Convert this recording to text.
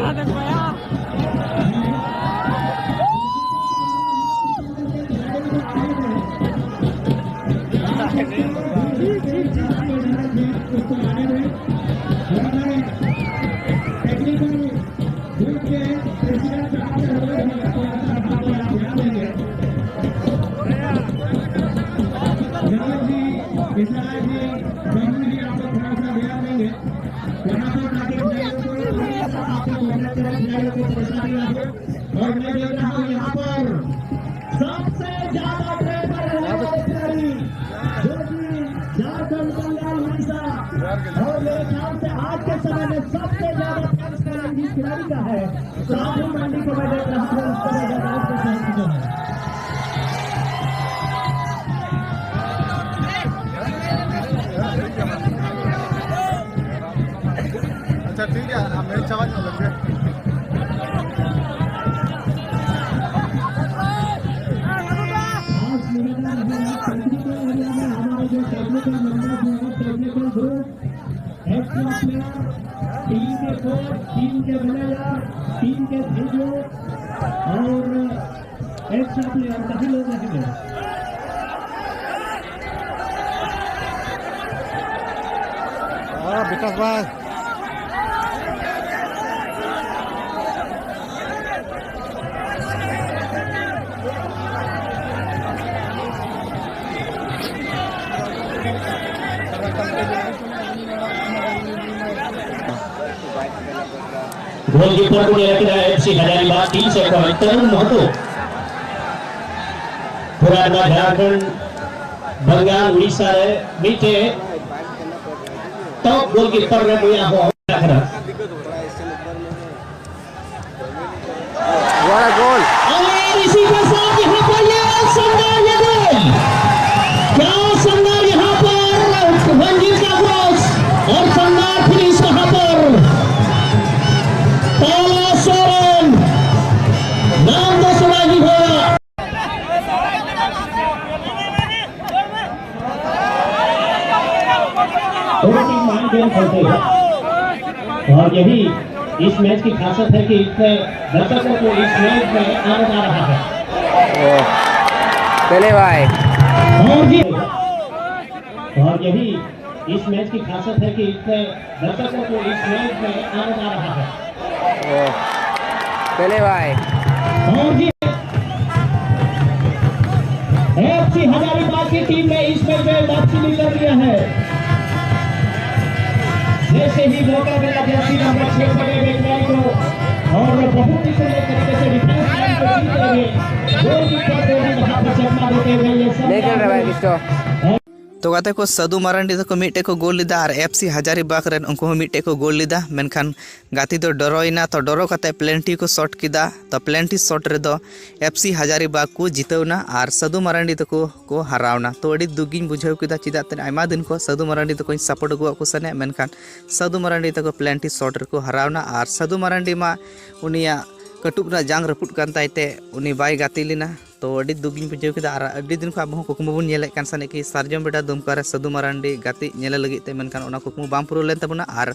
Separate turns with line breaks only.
और मैं देख रहा हूँ यहाँ पर सबसे ज्यादा जो कि झारखंड बंगाल उड़ीसा और मेरे ख्याल से आज के समय में सबसे ज्यादा खिलाड़ी का है। साधु मंडी को मैं देख रहा हूँ
अच्छा ठीक है, मेरी समझ में लग गया।
टीम के कोच, टीम के मैनेजर, टीम के फिजियो और एक्स्ट्रा प्लेयर सभी लोग रहेंगे।
विकास भाई
गोलकीपर को लेकर एफसी हजारीबाग टीम से तरुण महतो, पुराना झारखंड बंगाल उड़ीसा मीटे टॉप गोलकीपर ने बुया हो
गोल
और इसी के साथ यहाँ पर ये शानदार ये गोल, क्या शानदार यहाँ पर रंजीत का क्रॉस और शानदार फिनिश यहाँ पर नाम तो सुना ही होगा। और यही इस मैच की खासियत है कि इतने दर्शकों को इस मैच में आनंद आ रहा है।
चले भाई
और यही इस मैच की खासियत है कि इतने दर्शकों को इस मैच में आनंद आ रहा है।
चले भाई
एफसी हजारीबाग की टीम ने इस मैच में वापसी नहीं कर दिया है। जैसे ही मौका मिला जर्सी नंबर 6 बड़े बेचवाई को और बहुत ही सुंदर तरीके से डिफेंस लाइन को जीत रहे गोलकीपर को भी वहां पर चकमा देते हुए ये सब
नहीं खेल रहा भाई किसको।
तो गाते को सदु मारांडी को मिट्टे को गोल लीदा और एफसी हजारीबाग रेन उनको मिट्टे को गोल लीदा मेनखान गाती दो डरोइना तो डरो काते प्लेंटी को शॉट किदा तो प्लेंटी शॉट रे दो एफसी हजारीबाग को जितवना और सदु मारांडी को हरावना। तो अड़ी दुगिन बुझाव किदा चिदाते आयमा दिन को सदु मारांडी को सपोर्ट को सने मेनखान सदु मारांडी को प्लेंटी शॉट रे को हरावना और सदु मारांडी मा उनिया कटुबना जांग रपुट कान ताइते उनी बाय गाती लेना। तो अड़ी दुगिन बुझाव किदा और अड़ी दिन को अब कुकमु बन नेले कान साने कि सारजम बेटा दुमका रे सदु मारांडी गाती नेले लगी ते मेनखान ओना कुकमु बाम पुरो लेन तबना और